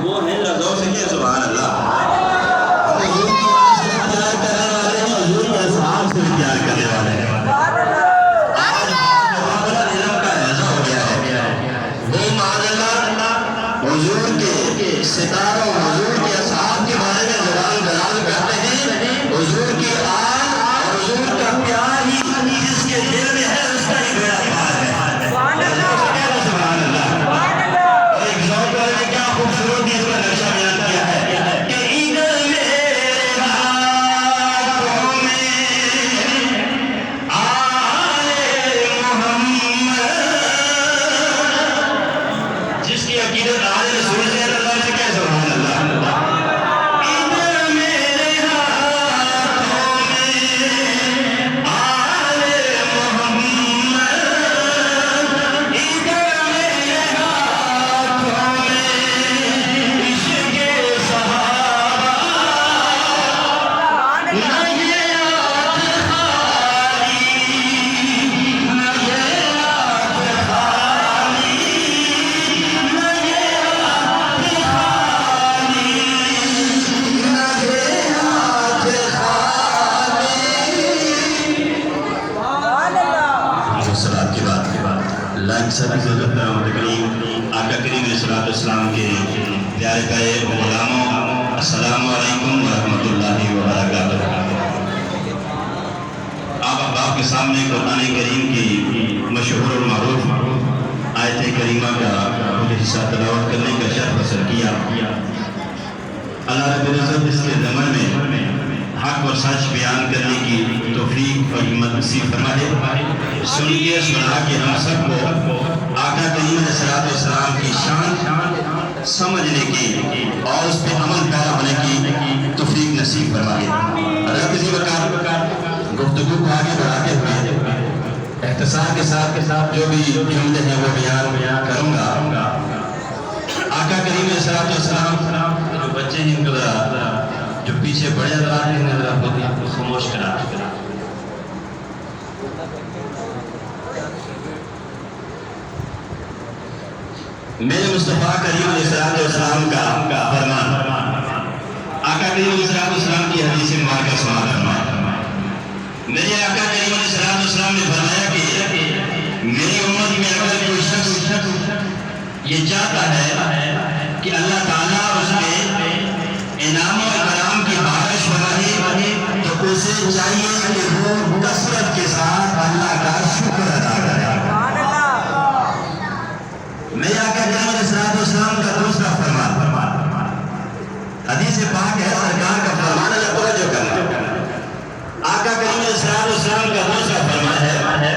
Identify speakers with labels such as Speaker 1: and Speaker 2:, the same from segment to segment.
Speaker 1: وہ ہیں ذوق سے کیا سبحان اللہ حضور کی آواز سے پیار کرنے والے ہیں حضور کے اصحاب سے پیار کرنے والے ہیں آج معاملہ علم کا ایسا ہو گیا ہے وہ معاذ اللہ حضور کے ستاروں حضور کے اصحاب کے بارے میں زبان دراز کرتے ہیں حضور کی آن اور حضور کا پیار ہی جس کے دل میں ہے اس کا ہی بیڑا پار ہے سبحان اللہ ایک ذوق والے نے کیا خوبصورت اس کا نقشہ بیان کیا ہے کہ ادھر میرے ہاتھوں میں آل محمد جس کی عقیدت آل رسول سے اللہ سے کیا سبحان اللہ ادھر میرے ہاتھوں میں آل محمد ادھر میرے ہاتھوں میں عشق صحابہ نہ یہ ہاتھ خالی نہ یہ ہاتھ خالی نہ یہ ہاتھ خالی نہ یہ ہاتھ خالی صلاۃ کی بات لائن سبھی سے رحمت کریم آقا کریم علیہ الصلوۃ والسلام کے پیارے پیارے غلاموں السلام علیکم ورحمۃ اللہ وبرکاتہ آپ احباب کے سامنے قرآن کریم کی مشہور اور معروف آیت کریمہ کا مجھے حصہ تلاوت کرنے کا شرف حاصل کیا اللہ رب العزت اس کے ضمن میں حق اور سچ بیان کرنے کی توفیق اور ہمت نصیب فرمائے سنیے سنا کے ہم سب کو آقا کریم علیہ السلام کی شان سمجھنے کی اور اس پہ عمل پیرا ہونے کی توفیق نصیب فرمائے اللہ کسی وقار گفتگو کو آگے بڑھاتے ہوئے اختصار کے ساتھ جو بھی جملے ہیں وہ بیان کروں گا آقا کریم علیہ السلام جو بچے ہیں ان کو جو پیچھے بڑے حضرات ہیں ذرا خود خاموش کرا میرے مصطفیٰ کریم علیہ السلام کا فرمان آقا کریم علیہ السلام کی حدیث مبارکہ سماعت فرمائے میرے آقا کریم علیہ السلام نے فرمایا کہ میری امت میں اگر کوئی شخص یہ چاہتا ہے کہ اللہ تعالیٰ اس کے انعام و اکرام کی بارش فرمائے تو اسے چاہیے کہ وہ کثرت کے ساتھ اللہ کا شکر ادا کرے میرے آقا کریم علیہ السلام کا دوسرا فرمان حدیث پاک ہے سرکار کا فرمان اللہ توجہ کرنا آقا کریم علیہ السلام کا دوسرا فرمان ہے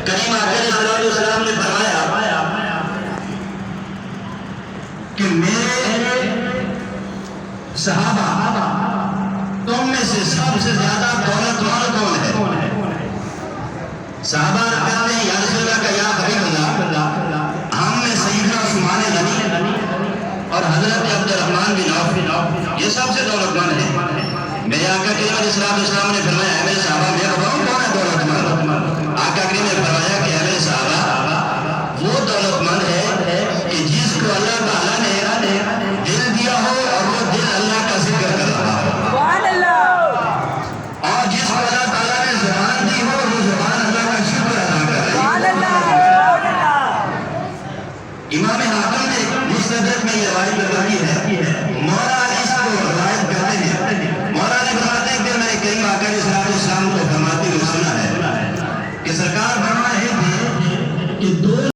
Speaker 1: کریم آقا علیہ السلام نے فرمایا کہ میرے صحابہ تم میں سے سب سے زیادہ دولت مند کون ہے صحابہ کہتے ہیں یا رسول اللہ کا یا حبیب اللہ ہم میں سیدنا عثمان غنی اور حضرت عبد الرحمن بن عوف یہ سب سے دولت مند ہے میرے آقا کریم علیہ السلام نے فرمایا اے میرے صحابہ میں بتاؤں کون ہے دولت مند آقا کریم نے فرمایا کہ اے میرے صحابہ وہ دولت مند ہے کہ جس کو اللہ تعالیٰ نے دل دیا ہو اور وہ دل اللہ کا ذکر کر رہا ہو اور جس کو اللہ تعالیٰ نے زبان دی ہو وہ زبان اللہ کا شکر ادا کر رہی ہے امام حاکم نے مستدرک میں یہ روایت بتائی ہے مولا علی اس کو روایت کرتے ہیں مولا علی فرماتے ہیں کہ میں کریم آقا علیہ السلام کو فرماتے ہوئے سنا ہے کہ سرکار